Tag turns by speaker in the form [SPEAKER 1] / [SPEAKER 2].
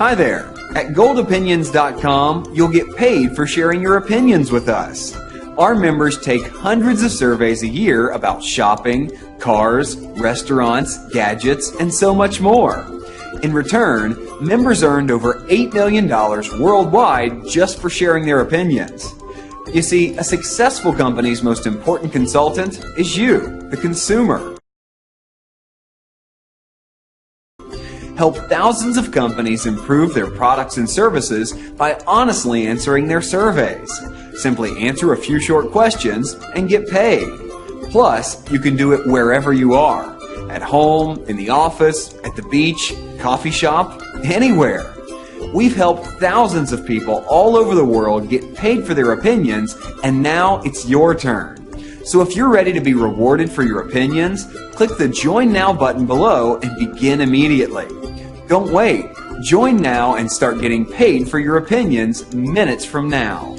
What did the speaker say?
[SPEAKER 1] Hi there. At GOLDopinions.com, you'll get paid for sharing your opinions with us. Our members take hundreds of surveys a year about shopping, cars, restaurants, gadgets, and so much more. In return, members earned over $8 million worldwide just for sharing their opinions. You see, a successful company's most important consultant is you, the consumer. Help thousands of companies improve their products and services by honestly answering their surveys. Simply answer a few short questions and get paid. Plus, you can do it wherever you are. At home, in the office, at the beach, coffee shop, anywhere. We've helped thousands of people all over the world get paid for their opinions, and now it's your turn. So if you're ready to be rewarded for your opinions, click the Join Now button below and begin immediately. Don't wait. Join now and start getting paid for your opinions minutes from now.